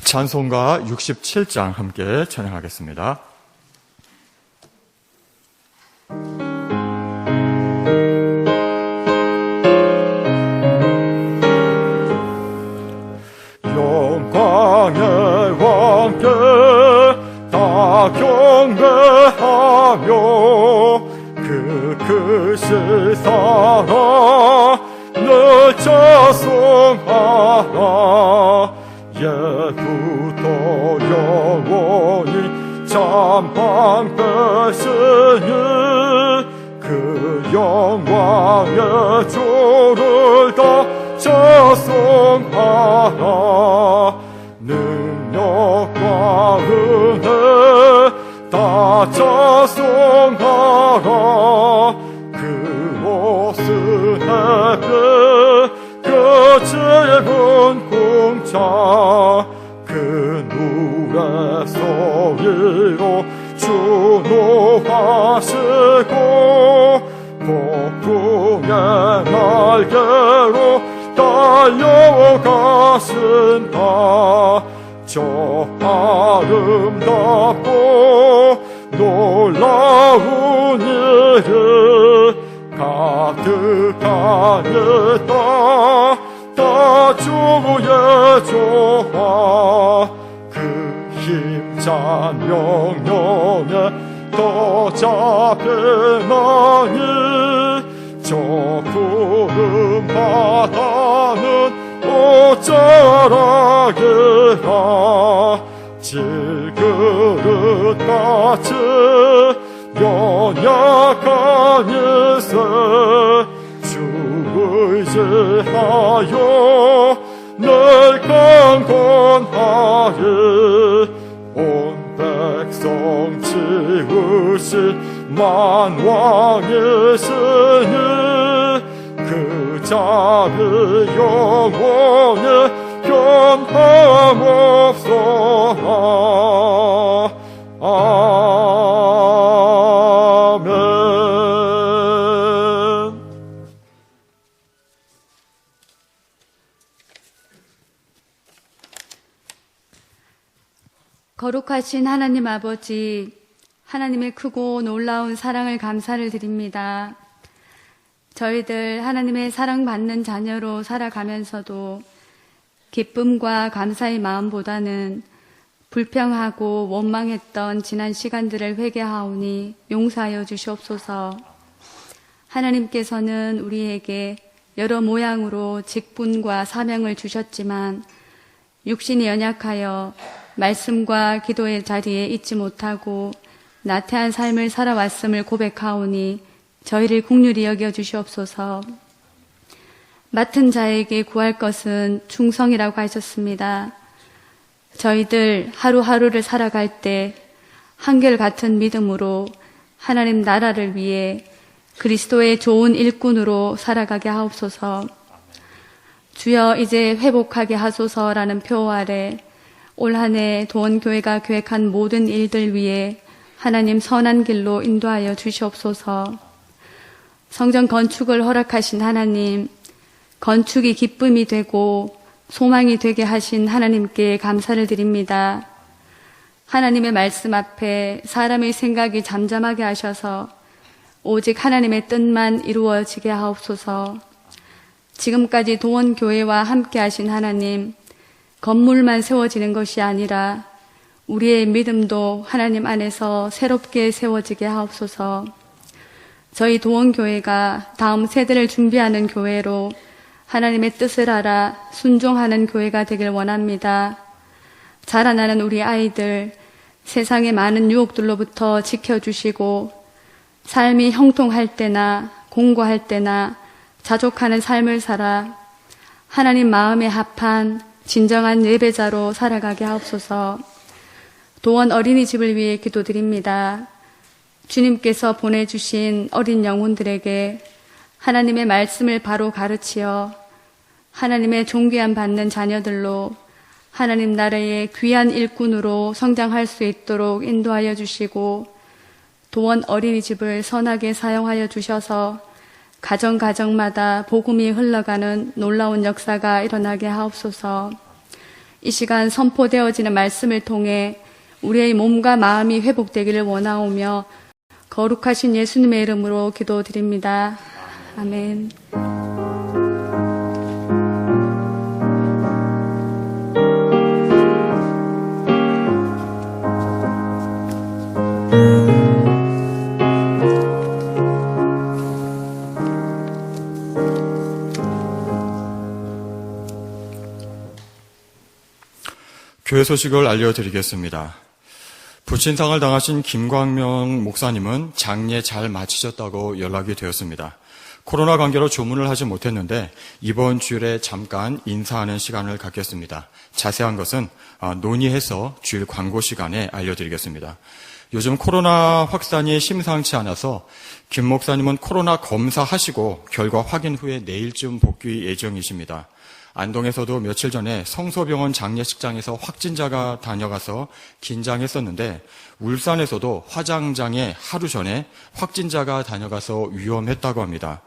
찬송가 67장 함께 찬양하겠습니다. 영광의 왕께 다 경배하며 그 크신 사랑 늘 찬송하라. 예부터 영원히 잠방 되시니 그 영광의 조를 다 찬송하라. 능력과 은혜 다 찬송하라. 그 옷은 햇빛 그 짙은 공차 그 누의 소리로 주노하시고 폭풍의 날개로 달려가신다. 저 아름답고 놀라운 일이 가득한 이 땅 다 주의 조화 그 힘찬 명령에 더 잡히나니 저 푸른 바다는 어쩌라기라. 질그릇같이 연약한 일세 주 의지하여 늘 강건하리. 온 백성 지으신 만왕이시니 그 자비 영원히 변함없소서. 아멘. 거룩하신 하나님 아버지, 하나님의 크고 놀라운 사랑을 감사를 드립니다. 저희들 하나님의 사랑받는 자녀로 살아가면서도 기쁨과 감사의 마음보다는 불평하고 원망했던 지난 시간들을 회개하오니 용서하여 주시옵소서. 하나님께서는 우리에게 여러 모양으로 직분과 사명을 주셨지만 육신이 연약하여 말씀과 기도의 자리에 있지 못하고 나태한 삶을 살아왔음을 고백하오니 저희를 긍휼히 여겨 주시옵소서. 맡은 자에게 구할 것은 충성이라고 하셨습니다. 저희들 하루하루를 살아갈 때 한결같은 믿음으로 하나님 나라를 위해 그리스도의 좋은 일꾼으로 살아가게 하옵소서. 주여 이제 회복하게 하소서라는 표 아래 올 한 해 도원교회가 계획한 모든 일들 위해 하나님 선한 길로 인도하여 주시옵소서. 성전 건축을 허락하신 하나님, 건축이 기쁨이 되고 소망이 되게 하신 하나님께 감사를 드립니다. 하나님의 말씀 앞에 사람의 생각이 잠잠하게 하셔서 오직 하나님의 뜻만 이루어지게 하옵소서. 지금까지 도원교회와 함께 하신 하나님, 건물만 세워지는 것이 아니라 우리의 믿음도 하나님 안에서 새롭게 세워지게 하옵소서. 저희 도원교회가 다음 세대를 준비하는 교회로 하나님의 뜻을 알아 순종하는 교회가 되길 원합니다. 자라나는 우리 아이들 세상의 많은 유혹들로부터 지켜주시고 삶이 형통할 때나 공고할 때나 자족하는 삶을 살아 하나님 마음에 합한 진정한 예배자로 살아가게 하옵소서. 도원 어린이집을 위해 기도드립니다. 주님께서 보내주신 어린 영혼들에게 하나님의 말씀을 바로 가르치어 하나님의 존귀함 받는 자녀들로 하나님 나라의 귀한 일꾼으로 성장할 수 있도록 인도하여 주시고 도원 어린이집을 선하게 사용하여 주셔서 가정가정마다 복음이 흘러가는 놀라운 역사가 일어나게 하옵소서. 이 시간 선포되어지는 말씀을 통해 우리의 몸과 마음이 회복되기를 원하오며 거룩하신 예수님의 이름으로 기도드립니다. 아멘. 교회 소식을 알려드리겠습니다. 부친상을 당하신 김광명 목사님은 장례 잘 마치셨다고 연락이 되었습니다. 코로나 관계로 조문을 하지 못했는데 이번 주일에 잠깐 인사하는 시간을 갖겠습니다. 자세한 것은 논의해서 주일 광고 시간에 알려드리겠습니다. 요즘 코로나 확산이 심상치 않아서 김 목사님은 코로나 검사하시고 결과 확인 후에 내일쯤 복귀 예정이십니다. 안동에서도 며칠 전에 성소병원 장례식장에서 확진자가 다녀가서 긴장했었는데 울산에서도 화장장에 하루 전에 확진자가 다녀가서 위험했다고 합니다.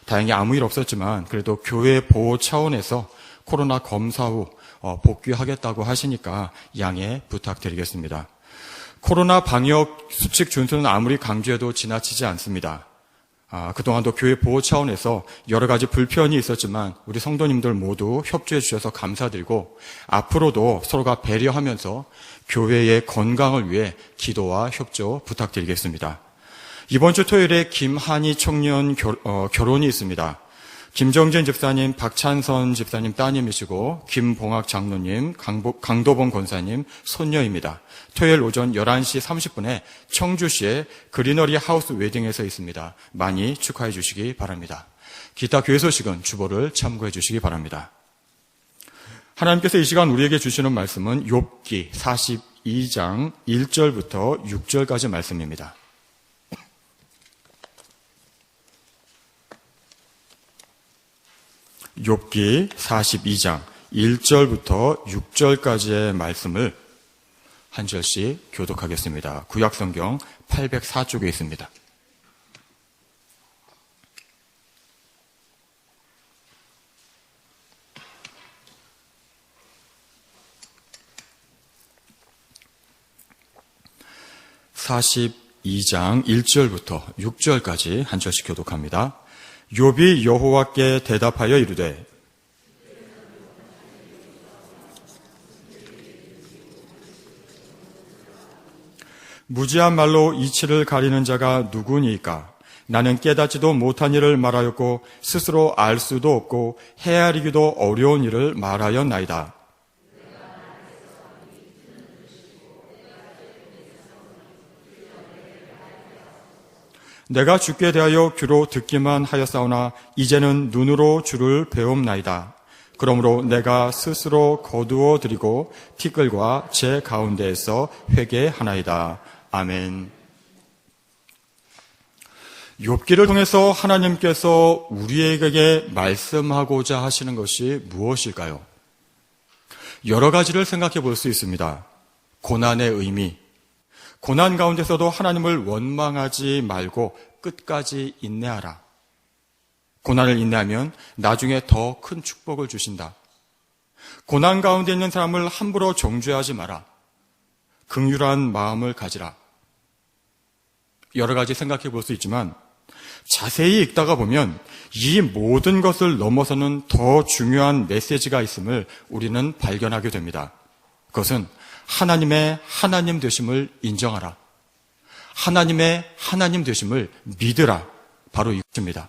다행히 아무 일 없었지만 그래도 교회 보호 차원에서 코로나 검사 후 복귀하겠다고 하시니까 양해 부탁드리겠습니다. 코로나 방역 수칙 준수는 아무리 강조해도 지나치지 않습니다. 그동안도 교회 보호 차원에서 여러 가지 불편이 있었지만 우리 성도님들 모두 협조해 주셔서 감사드리고 앞으로도 서로가 배려하면서 교회의 건강을 위해 기도와 협조 부탁드리겠습니다. 이번 주 토요일에 김한희 청년 결혼이 있습니다. 김정진 집사님, 박찬선 집사님 따님이시고 김봉학 장로님, 강도범 권사님 손녀입니다. 토요일 오전 11시 30분에 청주시의 그리너리 하우스 웨딩에서 있습니다. 많이 축하해 주시기 바랍니다. 기타 교회 소식은 주보를 참고해 주시기 바랍니다. 하나님께서 이 시간 우리에게 주시는 말씀은 욥기 42장 1절부터 6절까지 말씀입니다. 욥기 42장 1절부터 6절까지의 말씀을 한 절씩 교독하겠습니다. 구약성경 804쪽에 있습니다. (42장) 1절부터 6절까지 한 절씩 교독합니다. 욥이 여호와께 대답하여 이르되 무지한 말로 이치를 가리는 자가 누구니까? 나는 깨닫지도 못한 일을 말하였고 스스로 알 수도 없고 헤아리기도 어려운 일을 말하였나이다. 내가 주께 대하여 귀로 듣기만 하였사오나 이제는 눈으로 주를 배움나이다. 그러므로 내가 스스로 거두어 드리고 티끌과 제 가운데에서 회개하나이다. 아멘. 욥기를 통해서 하나님께서 우리에게 말씀하고자 하시는 것이 무엇일까요? 여러 가지를 생각해 볼 수 있습니다. 고난의 의미, 고난 가운데서도 하나님을 원망하지 말고 끝까지 인내하라. 고난을 인내하면 나중에 더 큰 축복을 주신다. 고난 가운데 있는 사람을 함부로 정죄하지 마라. 긍휼한 마음을 가지라. 여러 가지 생각해 볼 수 있지만 자세히 읽다가 보면 이 모든 것을 넘어서는 더 중요한 메시지가 있음을 우리는 발견하게 됩니다. 그것은 하나님의 하나님 되심을 인정하라. 하나님의 하나님 되심을 믿으라. 바로 이것입니다.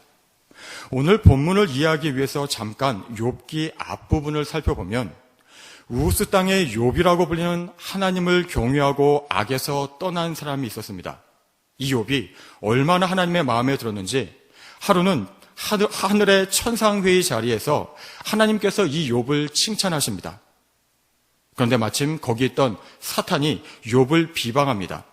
오늘 본문을 이해하기 위해서 잠깐 욥기 앞부분을 살펴보면 우스 땅의 욥이라고 불리는 하나님을 경외하고 악에서 떠난 사람이 있었습니다. 이 욥이 얼마나 하나님의 마음에 들었는지 하루는 하늘의 천상회의 자리에서 하나님께서 이 욥을 칭찬하십니다. 그런데 마침 거기 있던 사탄이 욥을 비방합니다.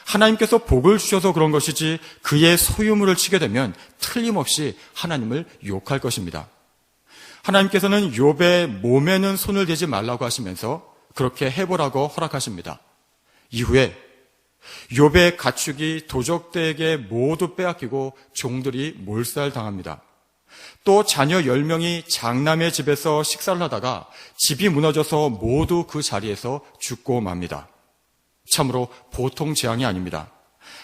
하나님께서 복을 주셔서 그런 것이지 그의 소유물을 치게 되면 틀림없이 하나님을 욕할 것입니다. 하나님께서는 욥의 몸에는 손을 대지 말라고 하시면서 그렇게 해보라고 허락하십니다. 이후에 욥의 가축이 도적들에게 모두 빼앗기고 종들이 몰살당합니다. 또 자녀 10명이 장남의 집에서 식사를 하다가 집이 무너져서 모두 그 자리에서 죽고 맙니다. 참으로 보통 재앙이 아닙니다.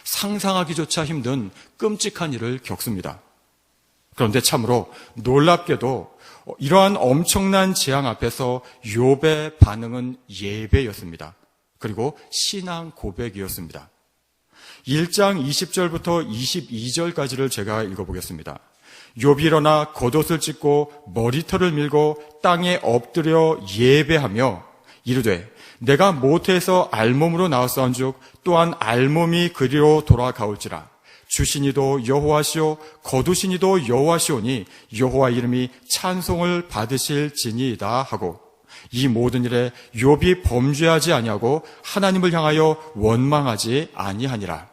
상상하기조차 힘든 끔찍한 일을 겪습니다. 그런데 참으로 놀랍게도 이러한 엄청난 재앙 앞에서 욥의 반응은 예배였습니다. 그리고 신앙 고백이었습니다. 1장 20절부터 22절까지를 제가 읽어보겠습니다. 욥이 일어나 겉옷을 찢고 머리털을 밀고 땅에 엎드려 예배하며 이르되 내가 모태에서 알몸으로 나왔사온즉 또한 알몸이 그리로 돌아가올지라. 주시니도 여호와시오 거두시니도 여호와시오니 여호와 이름이 찬송을 받으실지니이다 하고 이 모든 일에 욥이 범죄하지 아니하고 하나님을 향하여 원망하지 아니하니라.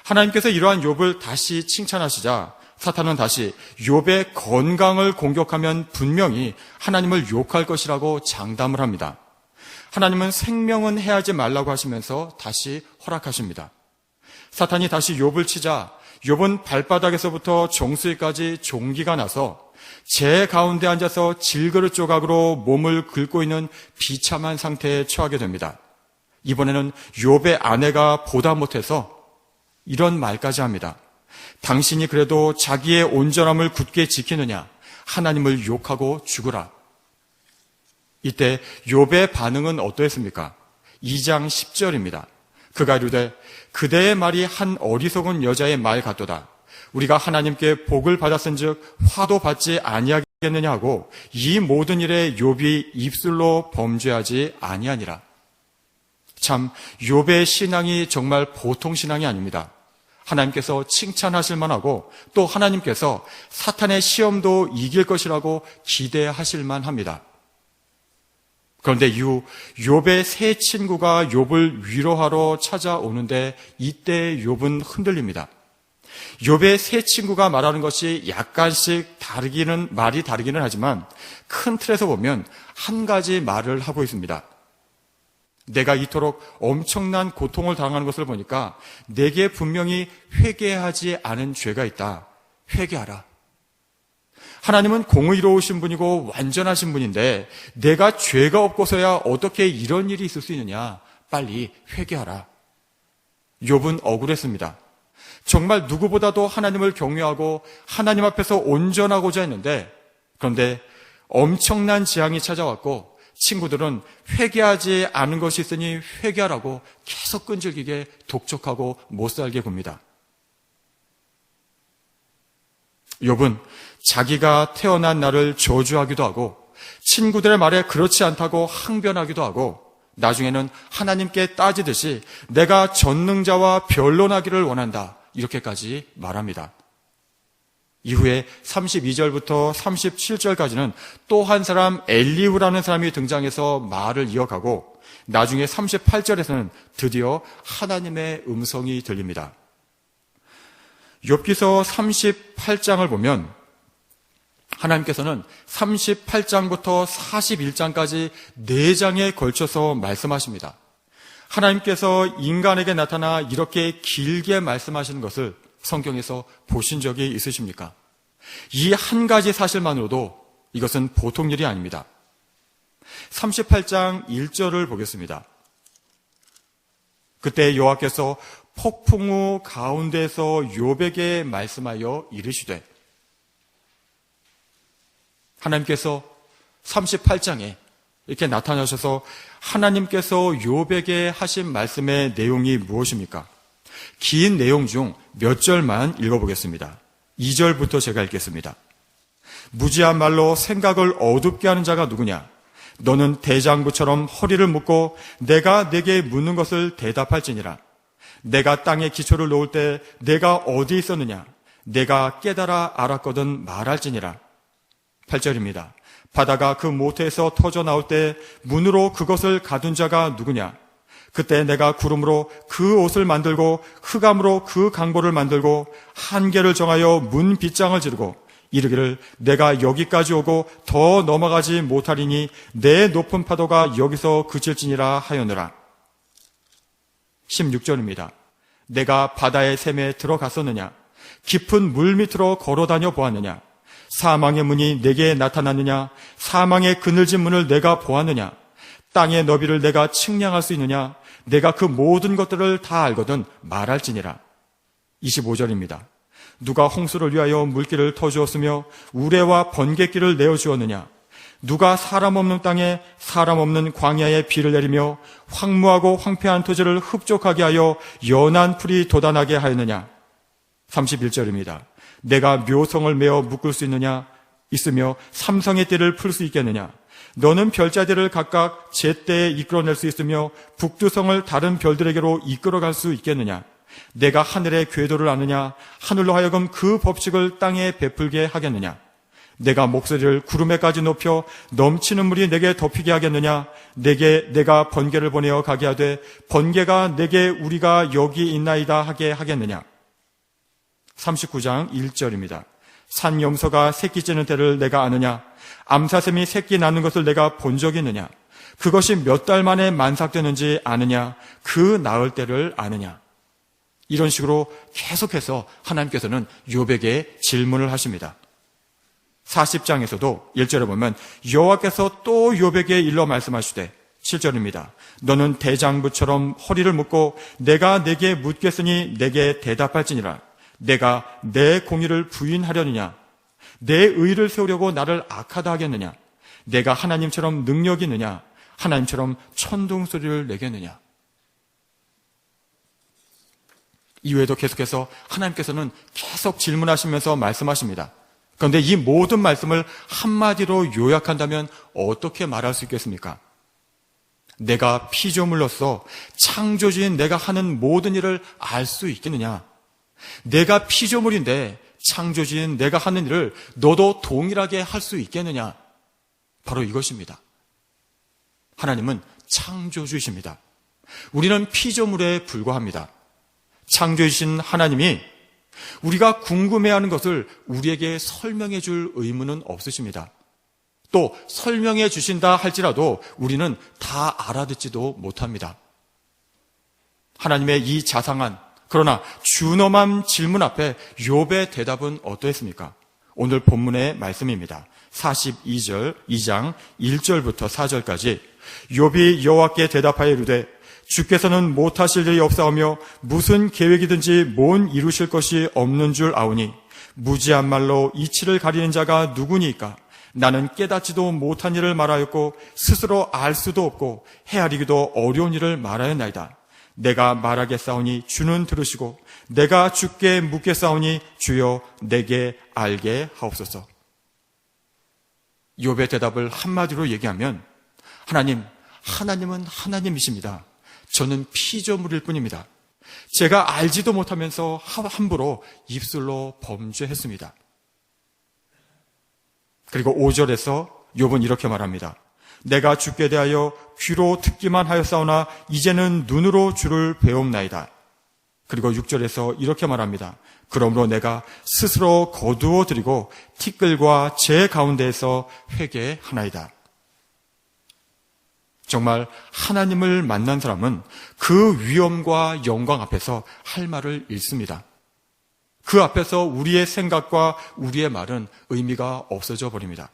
하나님께서 이러한 욥을 다시 칭찬하시자 사탄은 다시 욥의 건강을 공격하면 분명히 하나님을 욕할 것이라고 장담을 합니다. 하나님은 생명은 해하지 말라고 하시면서 다시 허락하십니다. 사탄이 다시 욥을 치자 욥은 발바닥에서부터 정수리까지 종기가 나서 재 가운데 앉아서 질그릇 조각으로 몸을 긁고 있는 비참한 상태에 처하게 됩니다. 이번에는 욥의 아내가 보다 못해서 이런 말까지 합니다. 당신이 그래도 자기의 온전함을 굳게 지키느냐? 하나님을 욕하고 죽으라. 이때 욥의 반응은 어떠했습니까? 2장 10절입니다. 그가 이르되 그대의 말이 한 어리석은 여자의 말 같도다. 우리가 하나님께 복을 받았은즉 화도 받지 아니하겠느냐 하고 이 모든 일에 욥이 입술로 범죄하지 아니하니라. 참 욥의 신앙이 정말 보통 신앙이 아닙니다. 하나님께서 칭찬하실 만하고 또 하나님께서 사탄의 시험도 이길 것이라고 기대하실 만합니다. 그런데 이후 욥의 세 친구가 욥을 위로하러 찾아오는데 이때 욥은 흔들립니다. 욥의 세 친구가 말하는 것이 약간씩 말이 다르기는 하지만 큰 틀에서 보면 한 가지 말을 하고 있습니다. 내가 이토록 엄청난 고통을 당하는 것을 보니까 내게 분명히 회개하지 않은 죄가 있다. 회개하라. 하나님은 공의로우신 분이고 완전하신 분인데 내가 죄가 없고서야 어떻게 이런 일이 있을 수 있느냐. 빨리 회개하라. 욥은 억울했습니다. 정말 누구보다도 하나님을 경외하고 하나님 앞에서 온전하고자 했는데 그런데 엄청난 재앙이 찾아왔고 친구들은 회개하지 않은 것이 있으니 회개하라고 계속 끈질기게 독촉하고 못살게 굽니다. 욥은 자기가 태어난 날을 저주하기도 하고 친구들의 말에 그렇지 않다고 항변하기도 하고 나중에는 하나님께 따지듯이 내가 전능자와 변론하기를 원한다 이렇게까지 말합니다. 이후에 32절부터 37절까지는 또 한 사람 엘리후라는 사람이 등장해서 말을 이어가고 나중에 38절에서는 드디어 하나님의 음성이 들립니다. 욥기서 38장을 보면 하나님께서는 38장부터 41장까지 4장에 걸쳐서 말씀하십니다. 하나님께서 인간에게 나타나 이렇게 길게 말씀하시는 것을 성경에서 보신 적이 있으십니까? 이 한 가지 사실만으로도 이것은 보통 일이 아닙니다. 38장 1절을 보겠습니다. 그때 여호와께서 폭풍우 가운데서 욥에게 말씀하여 이르시되 하나님께서 38장에 이렇게 나타나셔서 하나님께서 욥에게 하신 말씀의 내용이 무엇입니까? 긴 내용 중 몇 절만 읽어보겠습니다. 2절부터 제가 읽겠습니다. 무지한 말로 생각을 어둡게 하는 자가 누구냐? 너는 대장부처럼 허리를 묶고 내가 내게 묻는 것을 대답할지니라. 내가 땅에 기초를 놓을 때 내가 어디 있었느냐? 내가 깨달아 알았거든 말할지니라. 8절입니다. 바다가 그 모태에서 터져 나올 때 문으로 그것을 가둔 자가 누구냐? 그때 내가 구름으로 그 옷을 만들고 흑암으로 그 강보를 만들고 한계를 정하여 문 빗장을 지르고 이르기를 내가 여기까지 오고 더 넘어가지 못하리니 내 높은 파도가 여기서 그칠지니라 하였느라. 16절입니다. 내가 바다의 샘에 들어갔었느냐? 깊은 물 밑으로 걸어다녀 보았느냐? 사망의 문이 내게 나타났느냐? 사망의 그늘진 문을 내가 보았느냐? 땅의 너비를 내가 측량할 수 있느냐? 내가 그 모든 것들을 다 알거든 말할지니라. 25절입니다. 누가 홍수를 위하여 물길을 터주었으며 우레와 번갯길을 내어주었느냐? 누가 사람 없는 땅에 사람 없는 광야에 비를 내리며 황무하고 황폐한 토지를 흡족하게 하여 연한 풀이 돋아나게 하였느냐? 31절입니다. 내가 묘성을 메어 묶을 수 있으며 삼성의 띠를 풀 수 있겠느냐? 너는 별자들을 각각 제때에 이끌어낼 수 있으며 북두성을 다른 별들에게로 이끌어갈 수 있겠느냐? 내가 하늘의 궤도를 아느냐? 하늘로 하여금 그 법칙을 땅에 베풀게 하겠느냐? 내가 목소리를 구름에까지 높여 넘치는 물이 내게 덮이게 하겠느냐? 내가 번개를 보내어 가게 하되 번개가 내게 우리가 여기 있나이다 하게 하겠느냐? 39장 1절입니다. 산 염소가 새끼 찌는 때를 내가 아느냐? 암사슴이 새끼 낳는 것을 내가 본 적이 있느냐? 그것이 몇 달 만에 만삭되는지 아느냐? 그 낳을 때를 아느냐? 이런 식으로 계속해서 하나님께서는 욥에게 질문을 하십니다. 40장에서도 1절에 보면 여호와께서 또 욥에게 일러 말씀하시되 7절입니다. 너는 대장부처럼 허리를 묶고 내가 내게 묻겠으니 내게 대답할지니라. 내가 내 공의를 부인하려느냐? 내 의를 세우려고 나를 악하다 하겠느냐? 내가 하나님처럼 능력이 있느냐? 하나님처럼 천둥 소리를 내겠느냐? 이외에도 계속해서 하나님께서는 계속 질문하시면서 말씀하십니다. 그런데 이 모든 말씀을 한마디로 요약한다면 어떻게 말할 수 있겠습니까? 내가 피조물로서 창조주인 내가 하는 모든 일을 알 수 있겠느냐? 내가 피조물인데 창조주인 내가 하는 일을 너도 동일하게 할 수 있겠느냐? 바로 이것입니다. 하나님은 창조주이십니다. 우리는 피조물에 불과합니다. 창조주신 하나님이 우리가 궁금해하는 것을 우리에게 설명해 줄 의무는 없으십니다. 또 설명해 주신다 할지라도 우리는 다 알아듣지도 못합니다. 하나님의 이 자상한 그러나 준엄한 질문 앞에 욥의 대답은 어떠했습니까? 오늘 본문의 말씀입니다. 2장 1절부터 4절까지 욥이 여호와께 대답하여 이르되 주께서는 못하실 일이 없사오며 무슨 계획이든지 못 이루실 것이 없는 줄 아오니 무지한 말로 이치를 가리는 자가 누구니까? 나는 깨닫지도 못한 일을 말하였고 스스로 알 수도 없고 헤아리기도 어려운 일을 말하였나이다. 내가 말하겠사오니 주는 들으시고 내가 주께 묻겠사오니 주여 내게 알게 하옵소서. 욥의 대답을 한마디로 얘기하면 하나님은 하나님이십니다. 저는 피조물일 뿐입니다. 제가 알지도 못하면서 함부로 입술로 범죄했습니다. 그리고 5절에서 욥은 이렇게 말합니다. 내가 주께 대하여 귀로 듣기만 하였사오나 이제는 눈으로 주를 배움나이다. 그리고 6절에서 이렇게 말합니다. 그러므로 내가 스스로 거두어 드리고 티끌과 제 가운데에서 회개하나이다. 정말 하나님을 만난 사람은 그 위엄과 영광 앞에서 할 말을 잃습니다. 그 앞에서 우리의 생각과 우리의 말은 의미가 없어져 버립니다.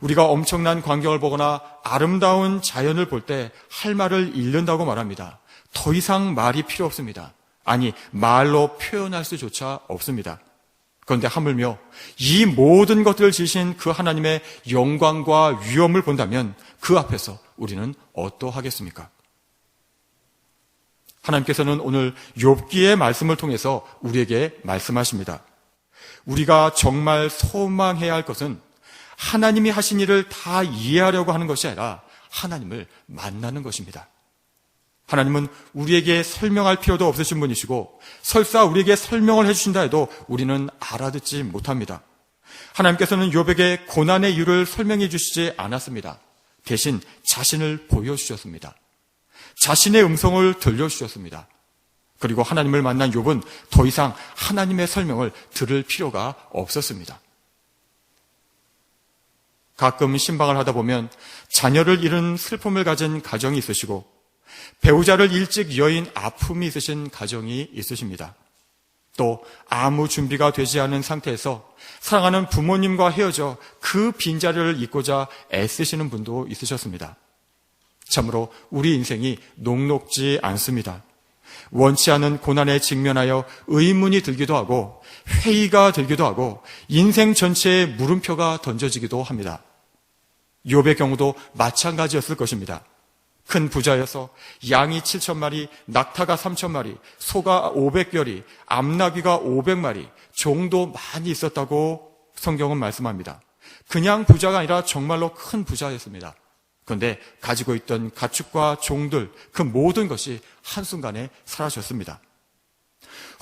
우리가 엄청난 광경을 보거나 아름다운 자연을 볼 때 할 말을 잃는다고 말합니다. 더 이상 말이 필요 없습니다. 아니, 말로 표현할 수조차 없습니다. 그런데 하물며 이 모든 것들을 지으신 그 하나님의 영광과 위엄을 본다면 그 앞에서 우리는 어떠하겠습니까? 하나님께서는 오늘 욥기의 말씀을 통해서 우리에게 말씀하십니다. 우리가 정말 소망해야 할 것은 하나님이 하신 일을 다 이해하려고 하는 것이 아니라 하나님을 만나는 것입니다. 하나님은 우리에게 설명할 필요도 없으신 분이시고 설사 우리에게 설명을 해주신다 해도 우리는 알아듣지 못합니다. 하나님께서는 욥에게 고난의 이유를 설명해 주시지 않았습니다. 대신 자신을 보여주셨습니다. 자신의 음성을 들려주셨습니다. 그리고 하나님을 만난 욥은 더 이상 하나님의 설명을 들을 필요가 없었습니다. 가끔 신방을 하다 보면 자녀를 잃은 슬픔을 가진 가정이 있으시고 배우자를 일찍 여인 아픔이 있으신 가정이 있으십니다. 또 아무 준비가 되지 않은 상태에서 사랑하는 부모님과 헤어져 그 빈자리를 잇고자 애쓰시는 분도 있으셨습니다. 참으로 우리 인생이 녹록지 않습니다. 원치 않은 고난에 직면하여 의문이 들기도 하고 회의가 들기도 하고 인생 전체에 물음표가 던져지기도 합니다. 욥의 경우도 마찬가지였을 것입니다. 큰 부자여서 양이 7,000마리, 낙타가 3,000마리, 소가 500결이, 암나귀가 500마리, 종도 많이 있었다고 성경은 말씀합니다. 그냥 부자가 아니라 정말로 큰 부자였습니다. 그런데 가지고 있던 가축과 종들, 그 모든 것이 한순간에 사라졌습니다.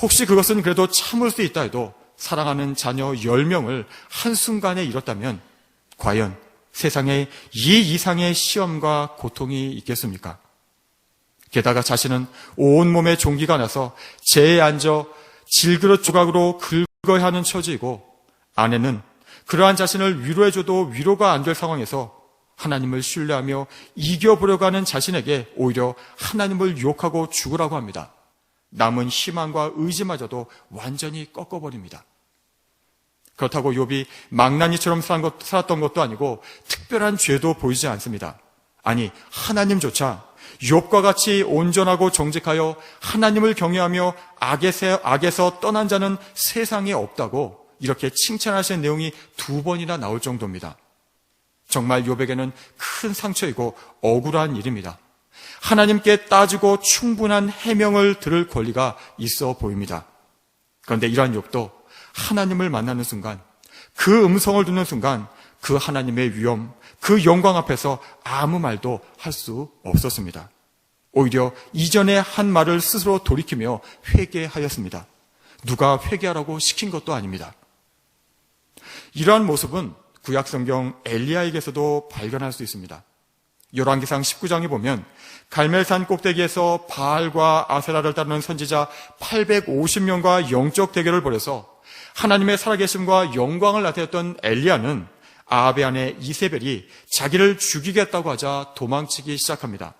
혹시 그것은 그래도 참을 수 있다 해도 사랑하는 자녀 10명을 한순간에 잃었다면 과연 세상에 이 이상의 시험과 고통이 있겠습니까? 게다가 자신은 온몸에 종기가 나서 재에 앉아 질그릇 조각으로 긁어야 하는 처지이고 아내는 그러한 자신을 위로해줘도 위로가 안 될 상황에서 하나님을 신뢰하며 이겨보려고 하는 자신에게 오히려 하나님을 욕하고 죽으라고 합니다. 남은 희망과 의지마저도 완전히 꺾어버립니다. 그렇다고 욥이 망나니처럼 살았던 것도 아니고 특별한 죄도 보이지 않습니다. 아니, 하나님조차 욥과 같이 온전하고 정직하여 하나님을 경외하며 악에서 떠난 자는 세상에 없다고 이렇게 칭찬하신 내용이 2번이나 나올 정도입니다. 정말 욥에게는 큰 상처이고 억울한 일입니다. 하나님께 따지고 충분한 해명을 들을 권리가 있어 보입니다. 그런데 이러한 욥도 하나님을 만나는 순간, 그 음성을 듣는 순간 그 하나님의 위엄, 그 영광 앞에서 아무 말도 할 수 없었습니다. 오히려 이전에 한 말을 스스로 돌이키며 회개하였습니다. 누가 회개하라고 시킨 것도 아닙니다. 이러한 모습은 구약성경 엘리야에게서도 발견할 수 있습니다. 열왕기상 19장에 보면 갈멜산 꼭대기에서 바알과 아세라를 따르는 선지자 850명과 영적 대결을 벌여서 하나님의 살아계심과 영광을 나타냈던 엘리야는 아합의 아내 이세벨이 자기를 죽이겠다고 하자 도망치기 시작합니다.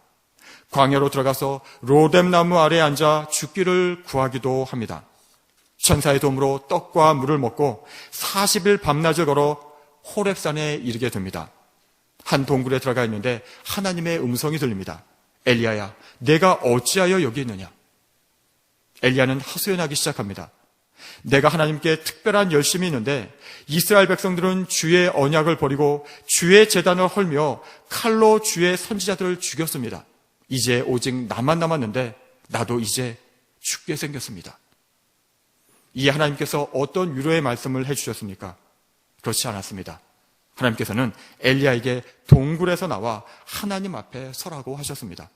광야로 들어가서 로뎀나무 아래에 앉아 죽기를 구하기도 합니다. 천사의 도움으로 떡과 물을 먹고 40일 밤낮을 걸어 호렙산에 이르게 됩니다. 한 동굴에 들어가 있는데 하나님의 음성이 들립니다. 엘리야야, 내가 어찌하여 여기 있느냐? 엘리야는 하소연하기 시작합니다. 내가 하나님께 특별한 열심이 있는데 이스라엘 백성들은 주의 언약을 버리고 주의 제단을 헐며 칼로 주의 선지자들을 죽였습니다. 이제 오직 나만 남았는데 나도 이제 죽게 생겼습니다. 이에 하나님께서 어떤 위로의 말씀을 해주셨습니까? 그렇지 않았습니다. 하나님께서는 엘리야에게 동굴에서 나와 하나님 앞에 서라고 하셨습니다.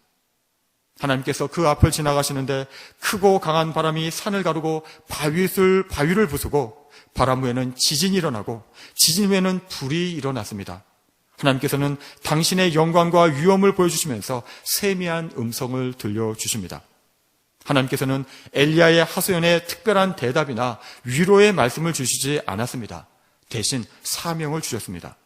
하나님께서 그 앞을 지나가시는데 크고 강한 바람이 산을 가르고 바위를 부수고 바람 후에는 지진이 일어나고 지진 후에는 불이 일어났습니다. 하나님께서는 당신의 영광과 위엄을 보여주시면서 세미한 음성을 들려주십니다. 하나님께서는 엘리야의 하소연에 특별한 대답이나 위로의 말씀을 주시지 않았습니다. 대신 사명을 주셨습니다.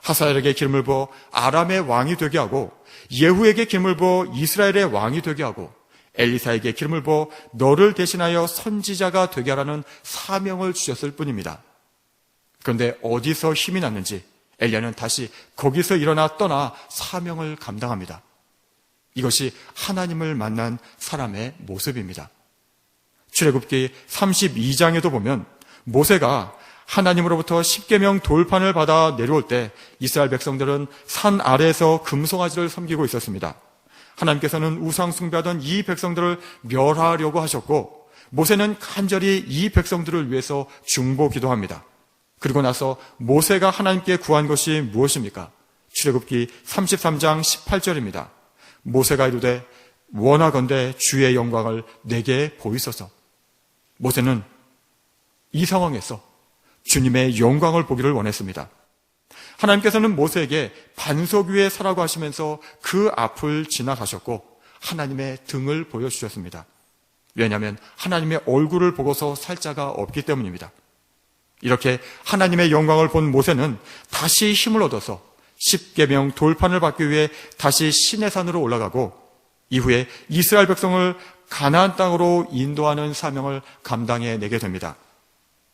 하사엘에게 기름을 부어 아람의 왕이 되게 하고 예후에게 기름을 부어 이스라엘의 왕이 되게 하고 엘리사에게 기름을 부어 너를 대신하여 선지자가 되게 하라는 사명을 주셨을 뿐입니다. 그런데 어디서 힘이 났는지 엘리야는 다시 거기서 일어나 떠나 사명을 감당합니다. 이것이 하나님을 만난 사람의 모습입니다. 출애굽기 32장에도 보면 모세가 하나님으로부터 십계명 돌판을 받아 내려올 때 이스라엘 백성들은 산 아래에서 금송아지를 섬기고 있었습니다. 하나님께서는 우상 숭배하던 이 백성들을 멸하려고 하셨고 모세는 간절히 이 백성들을 위해서 중보 기도합니다. 그리고 나서 모세가 하나님께 구한 것이 무엇입니까? 출애굽기 33장 18절입니다. 모세가 이르되 원하건대 주의 영광을 내게 보이소서. 모세는 이 상황에서 주님의 영광을 보기를 원했습니다. 하나님께서는 모세에게 반석 위에 서라고 하시면서 그 앞을 지나가셨고 하나님의 등을 보여주셨습니다. 왜냐하면 하나님의 얼굴을 보고서 살 자가 없기 때문입니다. 이렇게 하나님의 영광을 본 모세는 다시 힘을 얻어서 십계명 돌판을 받기 위해 다시 시내산으로 올라가고 이후에 이스라엘 백성을 가나안 땅으로 인도하는 사명을 감당해내게 됩니다.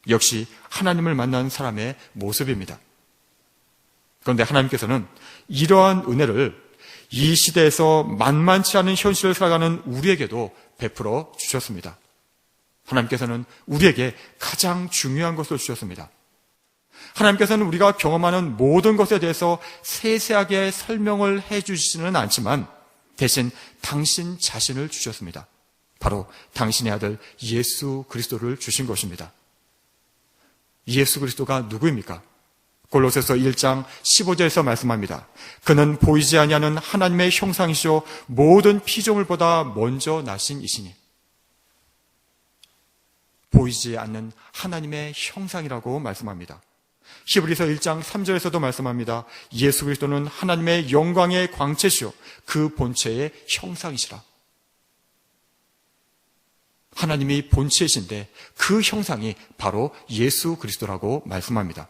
역시 하나님을 만난 사람의 모습입니다. 그런데 하나님께서는 이러한 은혜를 이 시대에서 만만치 않은 현실을 살아가는 우리에게도 베풀어 주셨습니다. 하나님께서는 우리에게 가장 중요한 것을 주셨습니다. 하나님께서는 우리가 경험하는 모든 것에 대해서 세세하게 설명을 해주시지는 않지만 대신 당신 자신을 주셨습니다. 바로 당신의 아들 예수 그리스도를 주신 것입니다. 예수 그리스도가 누구입니까? 골로새서 1장 15절에서 말씀합니다. 그는 보이지 아니하는 하나님의 형상이시오 모든 피조물보다 먼저 나신 이시니. 보이지 않는 하나님의 형상이라고 말씀합니다. 히브리서 1장 3절에서도 말씀합니다. 예수 그리스도는 하나님의 영광의 광채시오 그 본체의 형상이시라. 하나님이 본체이신데 그 형상이 바로 예수 그리스도라고 말씀합니다.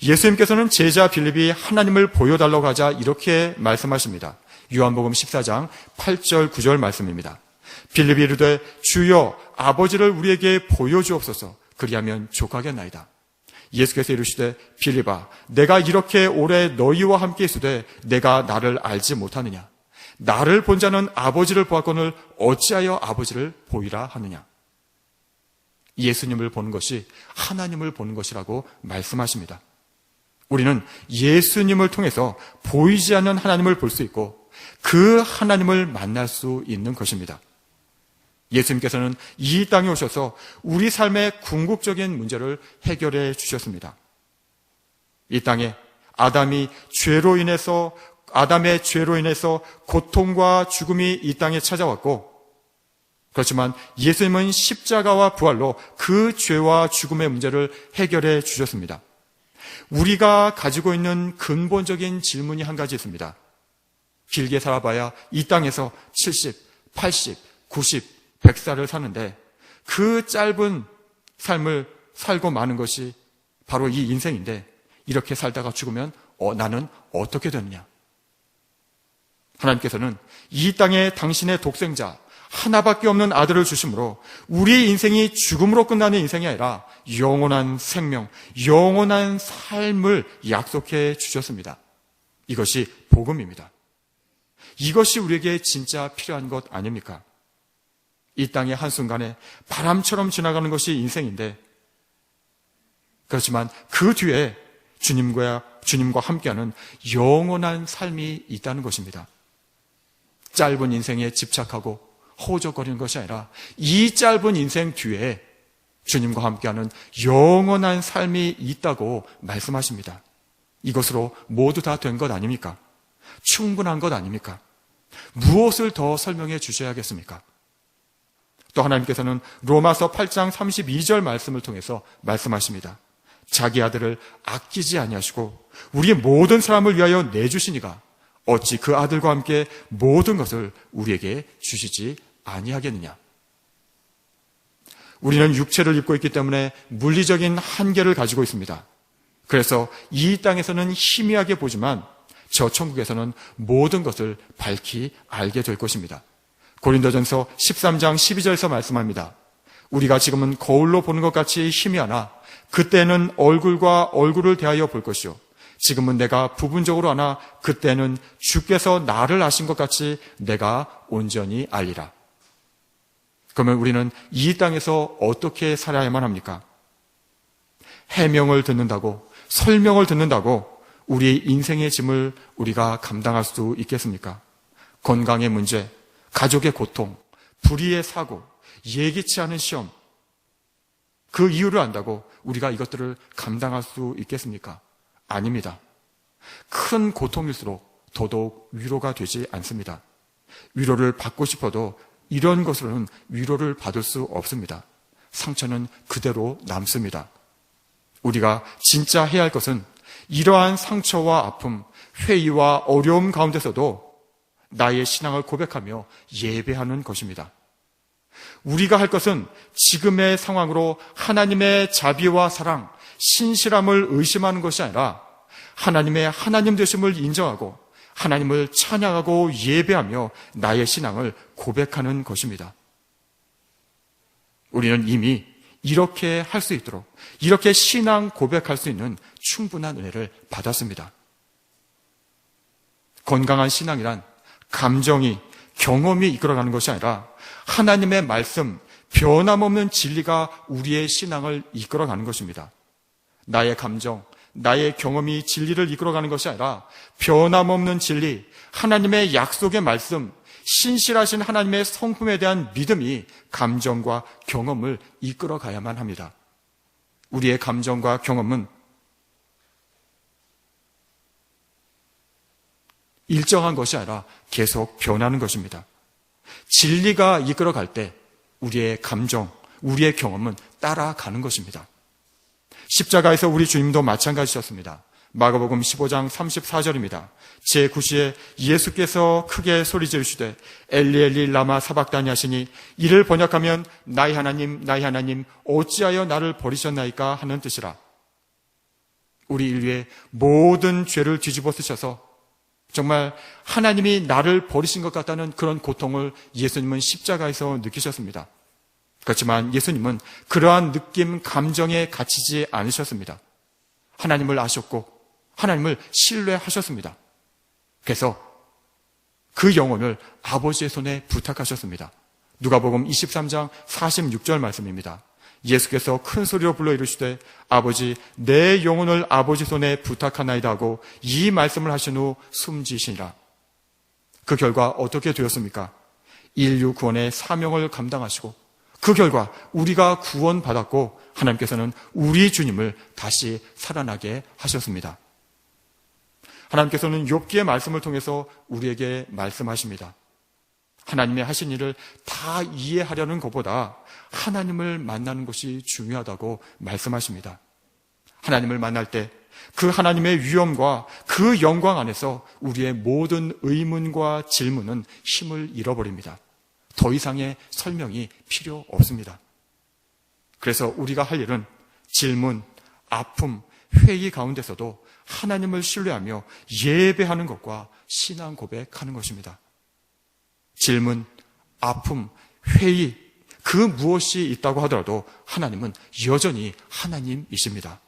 예수님께서는 제자 빌립이 하나님을 보여달라고 하자 이렇게 말씀하십니다. 요한복음 14장 8절 9절 말씀입니다. 빌립이 이르되 주여 아버지를 우리에게 보여주옵소서 그리하면 족하겠나이다. 예수께서 이르시되 빌립아 내가 이렇게 오래 너희와 함께 있으되 내가 나를 알지 못하느냐. 나를 본 자는 아버지를 보았거늘 어찌하여 아버지를 보이라 하느냐. 예수님을 보는 것이 하나님을 보는 것이라고 말씀하십니다. 우리는 예수님을 통해서 보이지 않는 하나님을 볼 수 있고 그 하나님을 만날 수 있는 것입니다. 예수님께서는 이 땅에 오셔서 우리 삶의 궁극적인 문제를 해결해 주셨습니다. 이 땅에 아담의 죄로 인해서 고통과 죽음이 이 땅에 찾아왔고, 그렇지만 예수님은 십자가와 부활로 그 죄와 죽음의 문제를 해결해 주셨습니다. 우리가 가지고 있는 근본적인 질문이 한 가지 있습니다. 길게 살아봐야 이 땅에서 70, 80, 90, 100살을 사는데 그 짧은 삶을 살고 마는 것이 바로 이 인생인데 이렇게 살다가 죽으면 나는 어떻게 되느냐. 하나님께서는 이 땅에 당신의 독생자 하나밖에 없는 아들을 주심으로 우리 인생이 죽음으로 끝나는 인생이 아니라 영원한 생명, 영원한 삶을 약속해 주셨습니다. 이것이 복음입니다. 이것이 우리에게 진짜 필요한 것 아닙니까? 이 땅의 한순간에 바람처럼 지나가는 것이 인생인데, 그렇지만 그 뒤에 주님과 함께하는 영원한 삶이 있다는 것입니다. 짧은 인생에 집착하고 허우적거리는 것이 아니라 이 짧은 인생 뒤에 주님과 함께하는 영원한 삶이 있다고 말씀하십니다. 이것으로 모두 다 된 것 아닙니까? 충분한 것 아닙니까? 무엇을 더 설명해 주셔야겠습니까? 또 하나님께서는 로마서 8장 32절 말씀을 통해서 말씀하십니다. 자기 아들을 아끼지 아니하시고 우리 모든 사람을 위하여 내주시니가 어찌 그 아들과 함께 모든 것을 우리에게 주시지 아니하겠느냐. 우리는 육체를 입고 있기 때문에 물리적인 한계를 가지고 있습니다. 그래서 이 땅에서는 희미하게 보지만 저 천국에서는 모든 것을 밝히 알게 될 것입니다. 고린도전서 13장 12절에서 말씀합니다. 우리가 지금은 거울로 보는 것 같이 희미하나 그때는 얼굴과 얼굴을 대하여 볼 것이요 지금은 내가 부분적으로 아나 그때는 주께서 나를 아신 것 같이 내가 온전히 알리라. 그러면 우리는 이 땅에서 어떻게 살아야만 합니까? 해명을 듣는다고, 설명을 듣는다고 우리 인생의 짐을 우리가 감당할 수 있겠습니까? 건강의 문제, 가족의 고통, 불의의 사고, 예기치 않은 시험, 그 이유를 안다고 우리가 이것들을 감당할 수 있겠습니까? 아닙니다. 큰 고통일수록 더더욱 위로가 되지 않습니다. 위로를 받고 싶어도 이런 것으로는 위로를 받을 수 없습니다. 상처는 그대로 남습니다. 우리가 진짜 해야 할 것은 이러한 상처와 아픔, 회의와 어려움 가운데서도 나의 신앙을 고백하며 예배하는 것입니다. 우리가 할 것은 지금의 상황으로 하나님의 자비와 사랑, 신실함을 의심하는 것이 아니라 하나님의 하나님 되심을 인정하고 하나님을 찬양하고 예배하며 나의 신앙을 고백하는 것입니다. 우리는 이미 이렇게 할 수 있도록, 이렇게 신앙 고백할 수 있는 충분한 은혜를 받았습니다. 건강한 신앙이란 감정이, 경험이 이끌어가는 것이 아니라 하나님의 말씀, 변함없는 진리가 우리의 신앙을 이끌어가는 것입니다. 나의 감정, 나의 경험이 진리를 이끌어가는 것이 아니라 변함없는 진리, 하나님의 약속의 말씀, 신실하신 하나님의 성품에 대한 믿음이 감정과 경험을 이끌어가야만 합니다. 우리의 감정과 경험은 일정한 것이 아니라 계속 변하는 것입니다. 진리가 이끌어갈 때 우리의 감정, 우리의 경험은 따라가는 것입니다. 십자가에서 우리 주님도 마찬가지셨습니다. 마가복음 15장 34절입니다. 제9시에 예수께서 크게 소리 지르시되 엘리 엘리 라마 사박다니 하시니 이를 번역하면 나의 하나님 나의 하나님 어찌하여 나를 버리셨나이까 하는 뜻이라. 우리 인류의 모든 죄를 뒤집어 쓰셔서 정말 하나님이 나를 버리신 것 같다는 그런 고통을 예수님은 십자가에서 느끼셨습니다. 그렇지만 예수님은 그러한 느낌, 감정에 갇히지 않으셨습니다. 하나님을 아셨고 하나님을 신뢰하셨습니다. 그래서 그 영혼을 아버지의 손에 부탁하셨습니다. 누가복음 23장 46절 말씀입니다. 예수께서 큰 소리로 불러 이르시되 아버지 내 영혼을 아버지 손에 부탁하나이다 하고 이 말씀을 하신 후 숨지시니라. 그 결과 어떻게 되었습니까? 인류 구원의 사명을 감당하시고 그 결과 우리가 구원받았고 하나님께서는 우리 주님을 다시 살아나게 하셨습니다. 하나님께서는 욥기의 말씀을 통해서 우리에게 말씀하십니다. 하나님의 하신 일을 다 이해하려는 것보다 하나님을 만나는 것이 중요하다고 말씀하십니다. 하나님을 만날 때 그 하나님의 위엄과 그 영광 안에서 우리의 모든 의문과 질문은 힘을 잃어버립니다. 더 이상의 설명이 필요 없습니다. 그래서 우리가 할 일은 질문, 아픔, 회의 가운데서도 하나님을 신뢰하며 예배하는 것과 신앙 고백하는 것입니다. 질문, 아픔, 회의, 그 무엇이 있다고 하더라도 하나님은 여전히 하나님이십니다.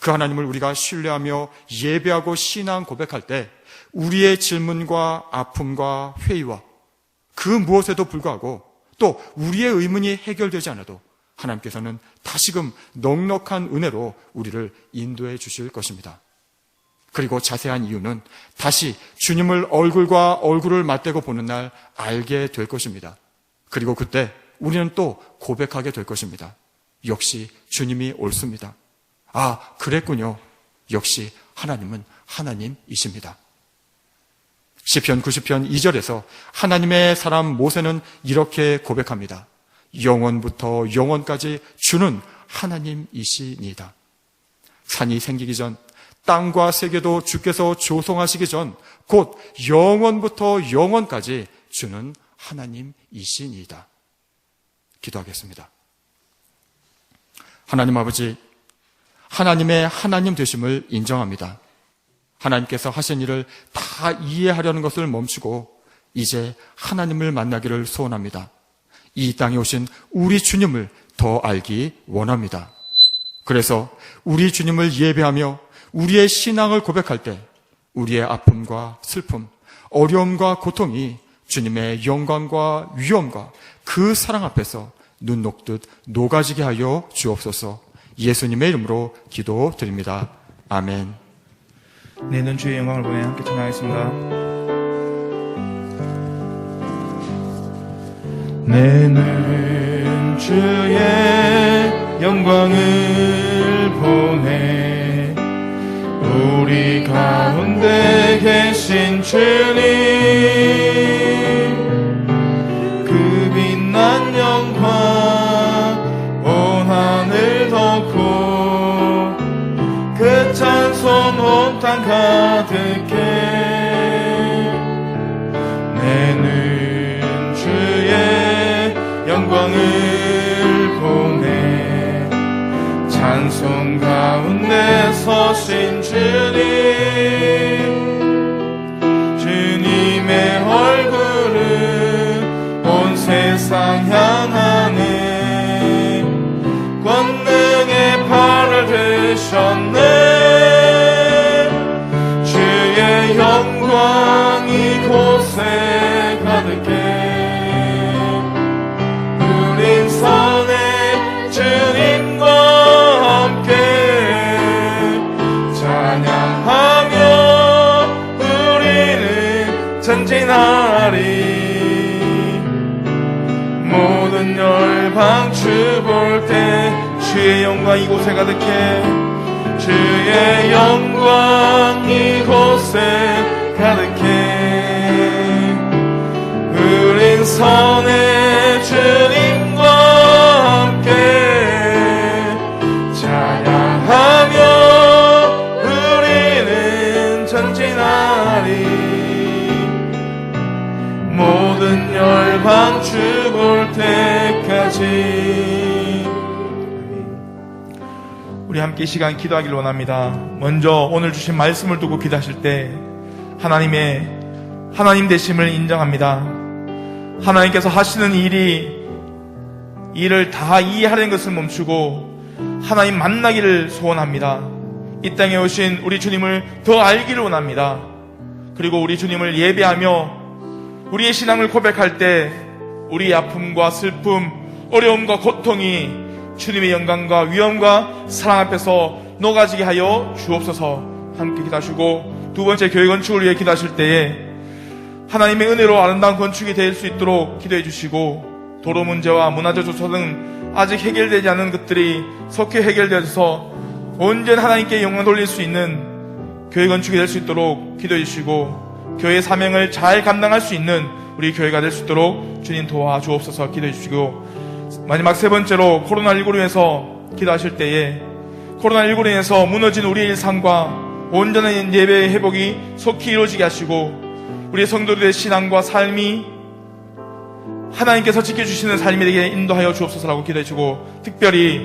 그 하나님을 우리가 신뢰하며 예배하고 신앙 고백할 때 우리의 질문과 아픔과 회의와 그 무엇에도 불구하고 또 우리의 의문이 해결되지 않아도 하나님께서는 다시금 넉넉한 은혜로 우리를 인도해 주실 것입니다. 그리고 자세한 이유는 다시 주님을 얼굴과 얼굴을 맞대고 보는 날 알게 될 것입니다. 그리고 그때 우리는 또 고백하게 될 것입니다. 역시 주님이 옳습니다. 아, 그랬군요. 역시 하나님은 하나님이십니다. 시편 90편 2절에서 하나님의 사람 모세는 이렇게 고백합니다. 영원부터 영원까지 주는 하나님이시니다. 산이 생기기 전, 땅과 세계도 주께서 조성하시기 전, 곧 영원부터 영원까지 주는 하나님이시니다. 기도하겠습니다. 하나님 아버지, 하나님의 하나님 되심을 인정합니다. 하나님께서 하신 일을 다 이해하려는 것을 멈추고 이제 하나님을 만나기를 소원합니다. 이 땅에 오신 우리 주님을 더 알기 원합니다. 그래서 우리 주님을 예배하며 우리의 신앙을 고백할 때 우리의 아픔과 슬픔, 어려움과 고통이 주님의 영광과 위엄과 그 사랑 앞에서 눈 녹듯 녹아지게 하여 주옵소서. 예수님의 이름으로 기도드립니다. 아멘. 내는 주의 영광을 보내 함께 찬양하겠습니다. 내는 주의 영광을 보내 우리 가운데 계신 주님 그 빛난 영광 온 하늘 덮고 그 찬송 온 땅 가득해 내는 주의 영광을 보내 찬송 가운데 서신 주님 영광 이곳에 가득해 주의 영광 이곳에 가득해 우린 선의 주님과 함께 찬양하며 우리는 전진하리 모든 열방 죽을 때까지. 우리 함께 이 시간 기도하기를 원합니다. 먼저 오늘 주신 말씀을 두고 기도하실 때 하나님 되심을 인정합니다. 하나님께서 하시는 일을 다 이해하려는 것을 멈추고 하나님 만나기를 소원합니다. 이 땅에 오신 우리 주님을 더 알기를 원합니다. 그리고 우리 주님을 예배하며 우리의 신앙을 고백할 때 우리의 아픔과 슬픔, 어려움과 고통이 주님의 영광과 위엄과 사랑 앞에서 녹아지게 하여 주옵소서. 함께 기도하시고 두 번째 교회 건축을 위해 기도하실 때에 하나님의 은혜로 아름다운 건축이 될 수 있도록 기도해 주시고 도로 문제와 문화재 조서 등 아직 해결되지 않은 것들이 속히 해결되어서 온전 하나님께 영광 돌릴 수 있는 교회 건축이 될 수 있도록 기도해 주시고 교회 사명을 잘 감당할 수 있는 우리 교회가 될 수 있도록 주님 도와주옵소서. 기도해 주시고 마지막 세 번째로 코로나19로 인해서 기도하실 때에 코로나19로 인해서 무너진 우리의 일상과 온전한 예배의 회복이 속히 이루어지게 하시고 우리의 성도들의 신앙과 삶이 하나님께서 지켜주시는 삶이 되게 인도하여 주옵소서라고 기도해 주고 특별히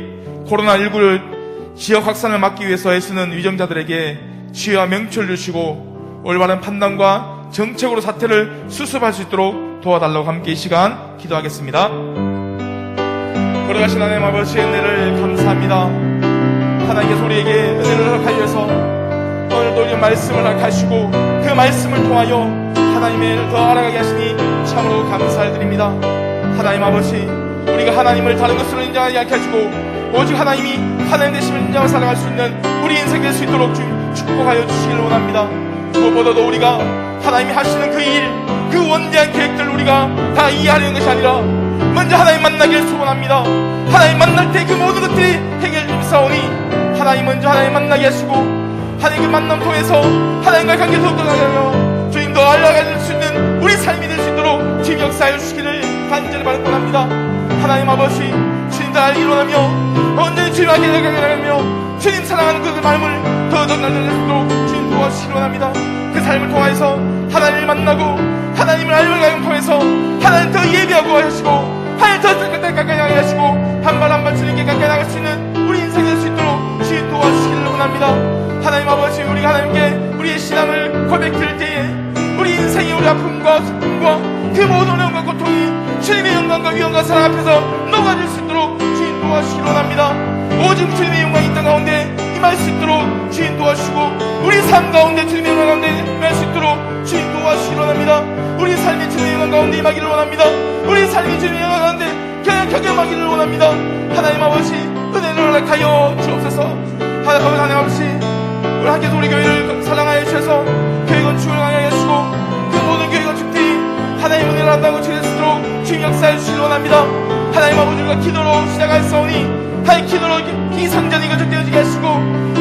코로나19를 지역 확산을 막기 위해서 애쓰는 위정자들에게 지혜와 명철을 주시고 올바른 판단과 정책으로 사태를 수습할 수 있도록 도와달라고 함께 이 시간 기도하겠습니다. 걸어가신 하나님 아버지의 은혜를 감사합니다. 하나님께서 우리에게 은혜를 허락하기 위해서 오늘도 우리의 말씀을 허락하시고 그 말씀을 통하여 하나님의 일을 더 알아가게 하시니 참으로 감사를 드립니다. 하나님 아버지, 우리가 하나님을 다른 것으로 인정하지 않게 해주고 오직 하나님이 하나님 되심을 인정하며 살아갈 수 있는 우리 인생 될 수 있도록 축복하여 주시기를 원합니다. 무엇보다도 우리가 하나님이 하시는 그 일, 그 원대한 계획들을 우리가 다 이해하려는 것이 아니라 먼저 하나님 만나기를 소원합니다. 하나님 만날 때 그 모든 것들이 해결되사오니 하나님 먼저 하나님 만나게 하시고 하나님 그 만남 통해서 하나님과의 관계 더욱더 나가며 주님 더 알아갈 수 있는 우리 삶이 될 수 있도록 주님 역사해 주시기를 간절히 바라옵니다. 하나님 아버지, 주님 더 알기를 원하며 언제나 주님 알게 나가며 주님 사랑하는 그 마음을 더 날려낼 수 있도록 주님 도와주시기를 원합니다. 그 삶을 통해서 하나님을 만나고 하나님을 알아가는 통해서 하나님 더 예배하고 하시고 하나님 더 가까이 하게 하시고 한 발 한 발 주님께 가까이 나갈 수 있는 우리 인생이 될 수 있도록 주님 도와주시기를 원합니다. 하나님 아버지, 우리가 하나님께 우리의 신앙을 고백드릴 때에 우리 인생이 우리 아픔과 슬픔과 그 모든 어려움과 고통이 주님의 영광과 위엄과 사랑 앞에서 녹아질 수 있도록 주님 도와주시기를 원합니다. 오직 주님의 영광이 이 땅 가운데 임할 수 있도록 주님 도와주시고 우리 삶 가운데 주님의 영광 가운데 임할 수 있도록 주님 도와주시기를 원합니다. 우리 삶이 주님의 영광 가운데 임하기를 원합니다. 우리 삶이 주님의 영광 가운데 경험하기를 원합니다. 하나님 아버지, 은혜를 허락하여 주옵소서. 하나님 아버지, 우리 함께서 우리 교회를 사랑하여 주셔서 교회 건축을 강하게 하시고 그 모든 교회 건축들이 하나님 은혜를 한다고 지내도록 주님 역사해 주시길 원합니다. 하나님 아버지, 우리가 기도로 시작하였사오니 하나님 기도로 기성전이 건축되어지게 하시고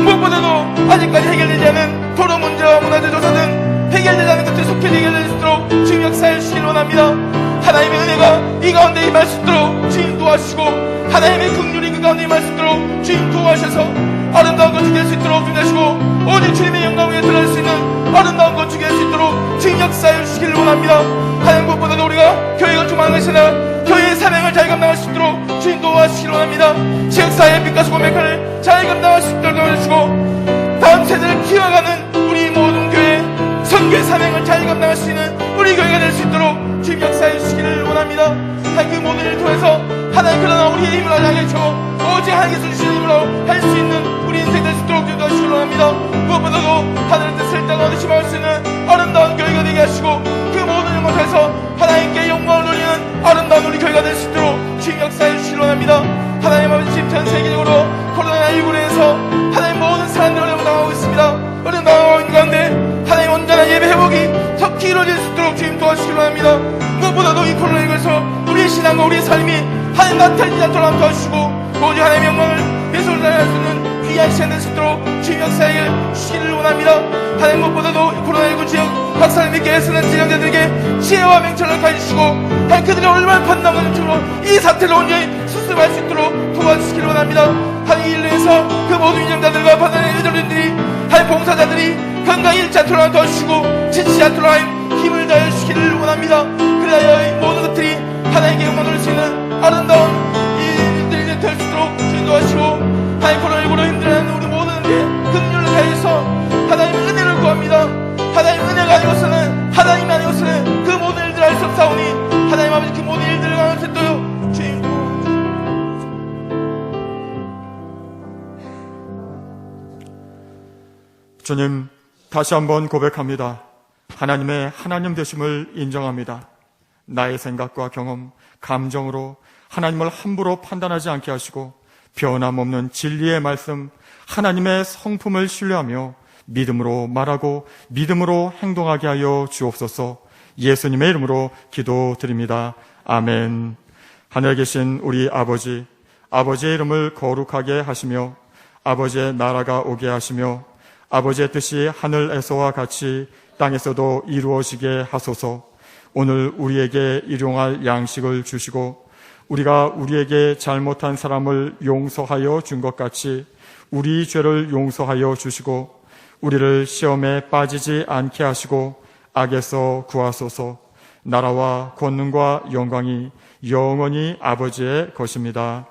무엇보다도 아직까지 해결되지 않은 도로 문제와 문화재 조사 등 해결되지 않은 것들이 속히 해결될 수 있도록 주님 역사해 주시길 원합니다. 하나님의 은혜가 이 가운데 임할 수 있도록 주님 도와주시고 하나님의 긍휼이 그 가운데 임할 수 있도록 주님 도와주셔서 아름다운 건축이 될 수 있도록 주님 하시고 오직 주님의 영광 위에 드러날 수 있는 아름다운 건축이 될 수 있도록 주님 역사해 주시기를 원합니다. 하나님 무엇보다도 우리가 교회 건축하는 것이 아니라 교회의 사명을 잘 감당할 수 있도록 주님 도와주시기를 원합니다. 지역사회의 빛과 소금의 잘 감당할 수 있도록 도와주시고 다음 세대를 키워가는 우리 모든 교회 선교의 사명을 잘 감당할 수 있는 우리 교회가 될 수 있도록 주님 역사해 주시기를 원합니다. 하나님 그 모든 일을 통해서 하나님 그러나 우리의 힘을 하게 해주고 오직 하나님께서 주시는 힘으로 할 수 있는 우리 인생 될 수 있도록 주님 도와주시기를 원합니다. 무엇보다도 하늘의 뜻을 땅 가운데 심어갈 수 있는 아름다운 교회가 되게 하시고 그 모든 일을 통해서 하나님께 영광을 돌리는 아름다운 우리 교회가 될 수 있도록 주님 역사해 주시기를 원합니다. 하나님 아버지, 지금 전 세계적으로 코로나19로 인해서 하나님 모든 사람들이 어려움을 당하고 있습니다. 어려움 당하고 있는 가운데 하나님 온전한 예배 회복이 속히 이루어질 수 있도록 주님 도와주시기를 원합니다. 무엇보다도 이 코로나19에서 우리의 신앙과 우리의 삶이 하나님 나타나지 않도록 도와주시고 오직 하나님의 영광을 예수를 따라갈 수 있는 귀한 시간 될 수 있도록 주님 역사에 주시기를 원합니다. 하나님 무엇보다도 코로나19 지역 박사님 믿게 애쓰는 지정자들에게 지혜와 명철을 가지시고 하나님 그들이 얼마나 판단하는 쪽으로 이 사태를 온전히 수습할 수 있도록 도와주시기를 원합니다. 하나님 이를 위해서 그 모든 위정자들과 바다의 의료진들이 하나님 봉사자들이 건강히 잃지 않도록 하나님 도와주시고 지치지 않도록 하나님 힘을 다해 주시기를 원합니다. 그래야 이 모든 것들이 하나님께 영광을 올릴 수 있는 아름다운 이 일들이 될 수 있도록 주님 도와주시고 하나님 코로나19로 힘들어하는 우리 모든에게 긍휼을 다해서 하나님의 은혜를 구합니다. 하나님 은혜가 아니고서는 하나님이 아니고서는 그 모든 일들을 할 수 없사오니 하나님 아버지 그 모든 일들을 강할 수 있도록 주님 주님, 다시 한번 고백합니다. 하나님의 하나님 되심을 인정합니다. 나의 생각과 경험, 감정으로 하나님을 함부로 판단하지 않게 하시고 변함없는 진리의 말씀, 하나님의 성품을 신뢰하며 믿음으로 말하고 믿음으로 행동하게 하여 주옵소서. 예수님의 이름으로 기도드립니다. 아멘. 하늘에 계신 우리 아버지, 아버지의 이름을 거룩하게 하시며 아버지의 나라가 오게 하시며 아버지의 뜻이 하늘에서와 같이 땅에서도 이루어지게 하소서. 오늘 우리에게 일용할 양식을 주시고 우리가 우리에게 잘못한 사람을 용서하여 준 것 같이 우리 죄를 용서하여 주시고 우리를 시험에 빠지지 않게 하시고 악에서 구하소서. 나라와 권능과 영광이 영원히 아버지의 것입니다.